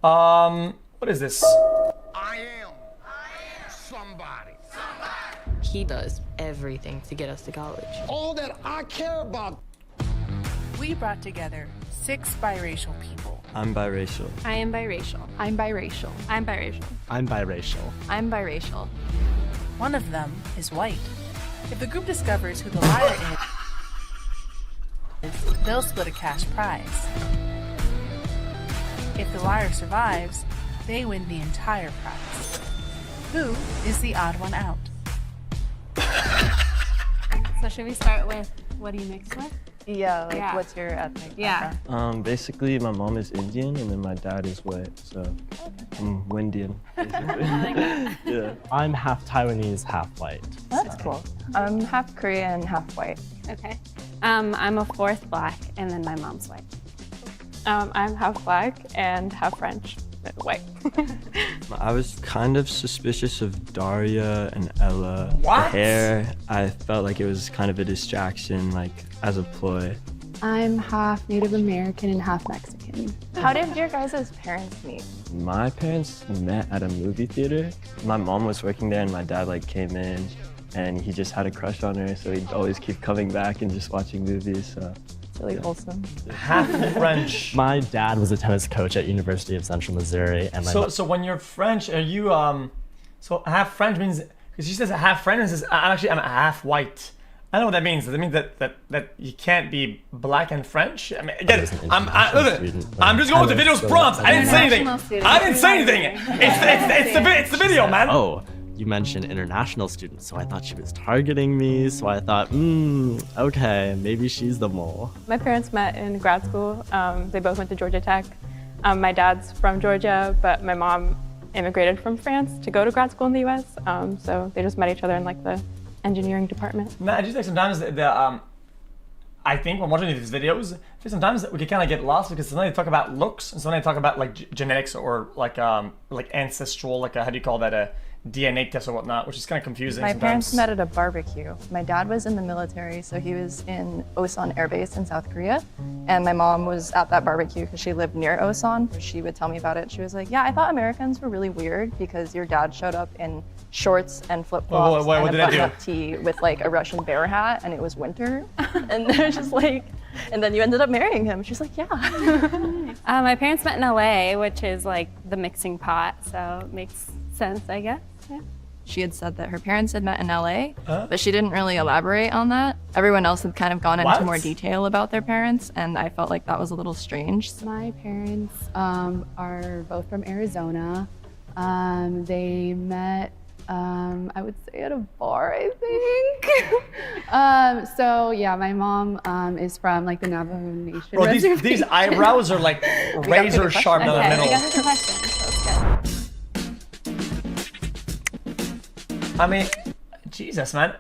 What is this? I am somebody. He does everything to get us to college. All that I care about. We brought together 6 biracial people. I'm biracial. I am biracial. I'm biracial. I'm biracial. I'm biracial. I'm biracial. One of them is white. If the group discovers who the liar is, they'll split a cash prize. If the liar survives, they win the entire prize. Who is the odd one out? So should we start with what do you mix with? Yeah, like Yeah. what's your ethnic Yeah. background? Basically, my mom is Indian and then my dad is white, so I'm Windian, basically. Yeah. I'm half Taiwanese, half white. That's cool. I'm half Korean, half white. Okay. I'm a fourth black, and then my mom's white. I'm half black and half French, but white. I was kind of suspicious of Daria and Ella. What? The hair, I felt like it was kind of a distraction, like as a ploy. I'm half Native American and half Mexican. How did your guys' parents meet? My parents met at a movie theater. My mom was working there and my dad like came in and he just had a crush on her, so he'd always keep coming back and just watching movies. So. It's really wholesome. Half French. My dad was a tennis coach at University of Central Missouri, and So when you're French, are you so half French means, because she says half French and says I'm half white. I don't know what that means. Does that mean that you can't be black and French? I mean, again, was an I'm international student. I'm just going with the video's prompts. I didn't say anything. International student. I didn't say anything. It's the video, man. Oh, you mentioned international students, so I thought she was targeting me. So I thought, okay, maybe she's the mole. My parents met in grad school. They both went to Georgia Tech. My dad's from Georgia, but my mom immigrated from France to go to grad school in the U.S. So they just met each other in like the engineering department. No, I just think sometimes I think when watching these videos, I think sometimes we can kind of get lost because sometimes they talk about looks and sometimes they talk about like genetics or like ancestral, like how do you call that, a DNA test or whatnot, which is kind of confusing. My sometimes. parents met at a barbecue. My dad was in the military, so he was in Osan Air Base in South Korea. And my mom was at that barbecue because she lived near Osan. She would tell me about it. She was like, yeah, I thought Americans were really weird because your dad showed up in shorts and flip-flops what and did a I do? button-up tee with like a Russian bear hat, and it was winter. And they're just like, and then you ended up marrying him. She's like, yeah. My parents met in LA, which is like the mixing pot, so it makes sense, I guess. Yeah. She had said that her parents had met in LA, but she didn't really elaborate on that. Everyone else had kind of gone into What? more detail about their parents, and I felt like that was a little strange. My parents are both from Arizona. They met, I would say, at a bar, I think. So yeah, my mom is from like the Navajo Nation. Bro, these eyebrows are like razor sharp down the Okay, I middle. guess it's a question. So it's good. I mean, Jesus, man.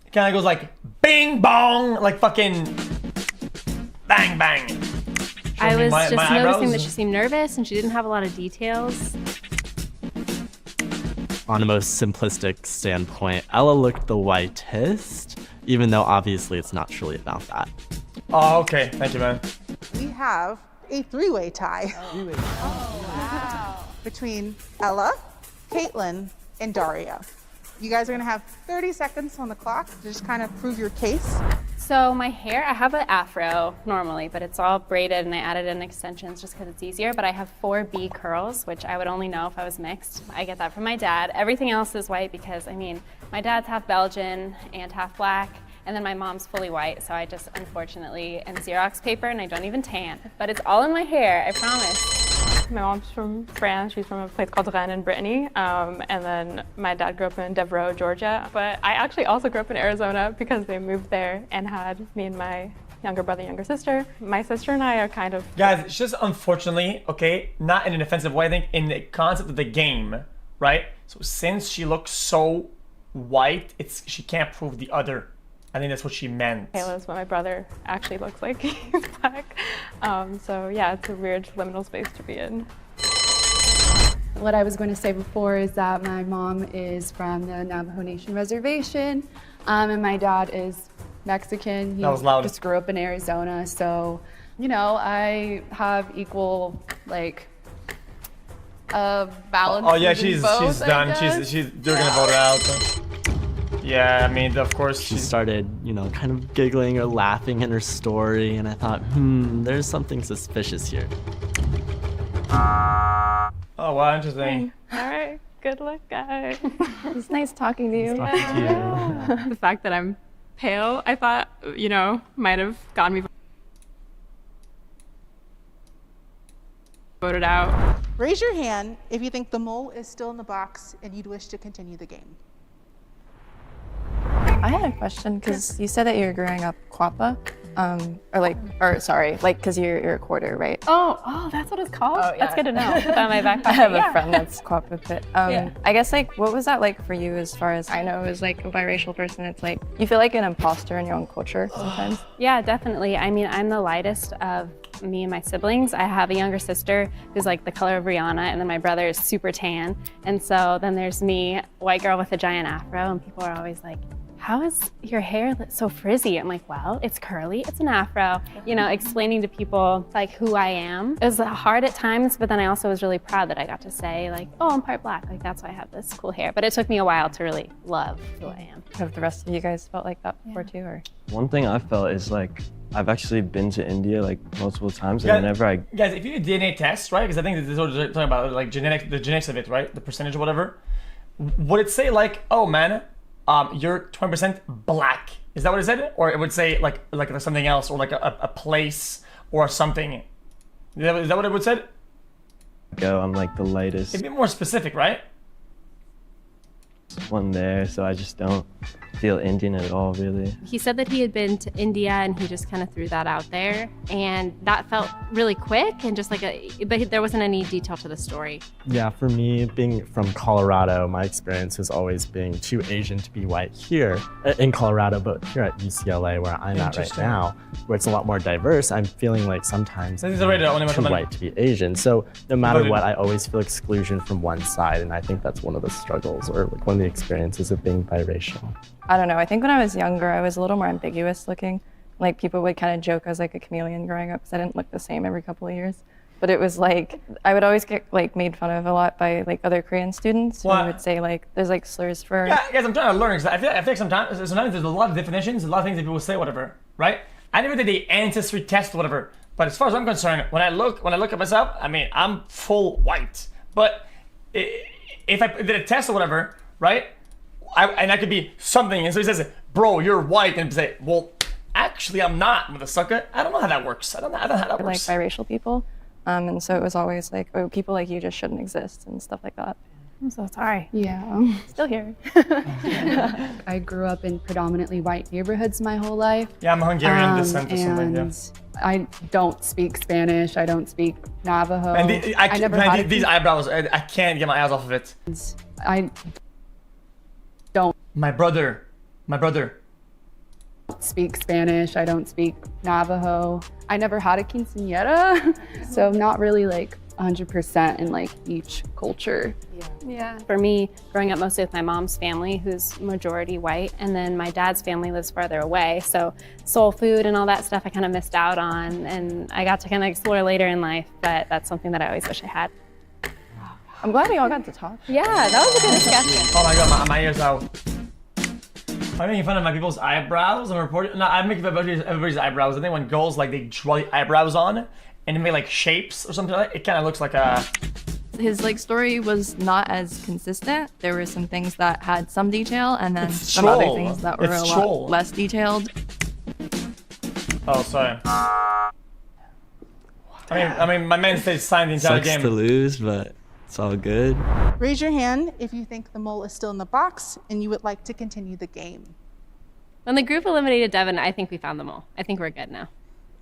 It kind of goes like bing bong, like fucking bang bang. I was my just noticing eyebrows. that she seemed nervous and she didn't have a lot of details. On a most simplistic standpoint, Ella looked the whitest, even though obviously it's not truly about that. Oh, okay. Thank you, man. We have a three-way tie between Ella, Caitlin, and Daria. You guys are gonna have 30 seconds on the clock to just kind of prove your case. So my hair, I have an afro normally, but it's all braided and I added in extensions just because it's easier, but I have 4B curls, which I would only know if I was mixed. I get that from my dad. Everything else is white because, I mean, my dad's half Belgian and half black, and then my mom's fully white, so I just unfortunately am Xerox paper and I don't even tan. But it's all in my hair, I promise. My mom's from France. She's from a place called Rennes in Brittany. And then my dad grew up in Devereaux, Georgia. But I actually also grew up in Arizona because they moved there and had me and my younger brother, younger sister. My sister and I are kind of... Guys, it's just unfortunately, okay, not in an offensive way, I think in the concept of the game, right? So since she looks so white, she can't prove the other. I think that's what she meant. Kayla's what my brother actually looks like. He's black. So yeah, it's a weird liminal space to be in. What I was going to say before is that my mom is from the Navajo Nation reservation, and my dad is Mexican. He That was loud. just grew up in Arizona, so you know, I have equal like a balance. Oh yeah, between she's both, I done. guess. They're gonna vote her out. Yeah, I mean, of course She started, kind of giggling or laughing in her story, and I thought, there's something suspicious here. Oh wow, interesting. All right. Good luck, guys. It's nice talking to you. Talking to you. The fact that I'm pale, I thought, might have gotten me voted out. Raise your hand if you think the mole is still in the box and you'd wish to continue the game. I had a question because you said that you're growing up Quappa, because you're a quarter, right? Oh, that's what it's called? Oh, yeah. That's good to know. It's on my back I have pocket. a friend that's Quappa Pit. I guess what was that like for you as far as I know as like a biracial person? It's like you feel like an imposter in your own culture sometimes. Yeah, definitely. I mean, I'm the lightest of me and my siblings. I have a younger sister who's like the color of Rihanna, and then my brother is super tan. And so then there's me, white girl with a giant afro, and people are always like, how is your hair so frizzy? I'm like, well, it's curly, it's an afro. Explaining to people like who I am. It was hard at times, but then I also was really proud that I got to say like, oh, I'm part black. Like that's why I have this cool hair. But it took me a while to really love who I am. Have the rest of you guys felt like that before too, or? One thing I felt is like I've actually been to India like multiple times, and whenever Guys, if you do DNA tests, right? Because I think this is what we're talking about, like the genetics of it, right? The percentage or whatever. Would it say like, oh man, you're 20% black? Is that what it said? Or it would say like something else, or like a place or something? Is that what it would say? I'm like the lightest It'd be more specific, right? one there, so I just don't feel Indian at all, really. He said that he had been to India and he just kind of threw that out there. And that felt really quick and just like but there wasn't any detail to the story. Yeah, for me, being from Colorado, my experience has always been too Asian to be white here in Colorado, but here at UCLA, where I'm at right now, where it's a lot more diverse, I'm feeling like sometimes too white to be Asian. So no matter what, I always feel exclusion from one side, and I think that's one of the struggles or like one of the experiences of being biracial. I don't know. I think when I was younger, I was a little more ambiguous looking. Like people would kind of joke I was like a chameleon growing up because I didn't look the same every couple of years. But it was like, I would always get like made fun of a lot by like other Korean students who would say like, there's like slurs for. Yeah, guys, I'm trying to learn because I feel like sometimes there's a lot of definitions, a lot of things that people say, whatever, right? I never did the ancestry test, whatever. But as far as I'm concerned, when I look at myself, I mean, I'm full white. But if I did a test or whatever, right? And I could be something, and so he says, bro, you're white, and say, well, actually I'm not, motherfucker. I don't know how that works. I don't know how that works. Like biracial people. And so it was always like, oh, people like you just shouldn't exist and stuff like that. I'm so sorry. Yeah. Still here. I grew up in predominantly white neighborhoods my whole life. Yeah, I'm Hungarian descent or something, yeah. I don't speak Spanish. I don't speak Navajo. And these eyebrows, I can't get my eyes off of it. I don't My brother. speak Spanish. I don't speak Navajo. I never had a quinceañera, so I'm not really like 100% in like each culture. Yeah. For me, growing up mostly with my mom's family, who's majority white, and then my dad's family lives farther away. So soul food and all that stuff I kind of missed out on, and I got to kind of explore later in life, but that's something that I always wish I had. I'm glad we all got to talk. Yeah, that was a good discussion. Oh my god, my ears out. I'm making fun of my people's eyebrows. I'm making fun of everybody's eyebrows. I think when girls like they draw the eyebrows on and they make like shapes or something like that, it kind of looks like a. His like story was not as consistent. There were some things that had some detail, and then some other things that were a lot less detailed. Oh, sorry. I mean, my man stayed signed the entire game. Sucks to lose, but it's all good. Raise your hand if you think the mole is still in the box and you would like to continue the game. When the group eliminated Devin, I think we found the mole. I think we're good now.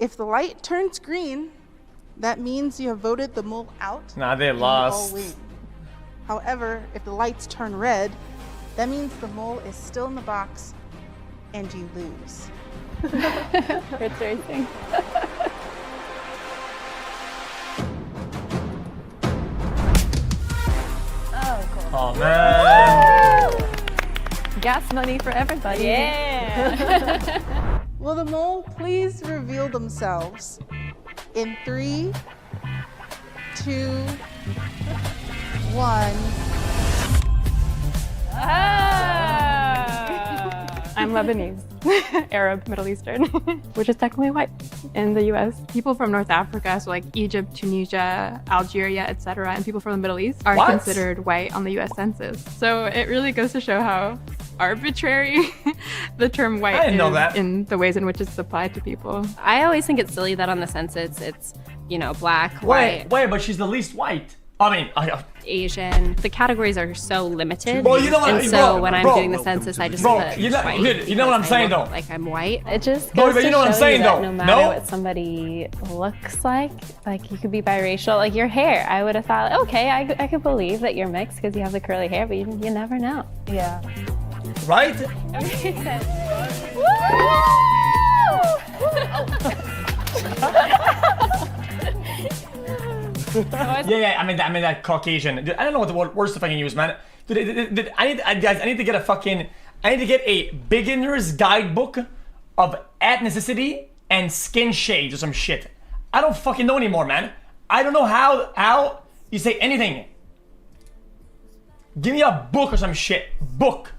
If the light turns green, that means you have voted the mole out. Nah, they and you lost. all win. However, if the lights turn red, that means the mole is still in the box and you lose. It's racing. Oh man! Gas money for everybody. Yeah. Will the mole please reveal themselves in 3, 2, 2, 1. I'm Lebanese, Arab, Middle Eastern, which is technically white in the US. People from North Africa, so like Egypt, Tunisia, Algeria, etc., and people from the Middle East are considered white on the US Census. So it really goes to show how arbitrary the term white is in the ways in which it's applied to people. I always think it's silly that on the census it's, you know, black, white. Wait, but she's the least white. I mean, Asian. The categories are so limited. Well, you know what, and so when I'm doing the census, I just put white. You know what I'm saying, though? Like I'm white. It just goes to you know what I'm show saying, you that though? no matter what somebody looks like you could be biracial. Like your hair, I would have thought, okay, I could believe that you're mixed because you have the curly hair, but you never know. Yeah. Right? Yeah, I mean that Caucasian. Dude, I don't know what the worst if I can use, man. Dude, I need to get a beginner's guidebook of ethnicity and skin shades or some shit. I don't fucking know anymore, man. I don't know how you say anything. Give me a book or some shit. Book.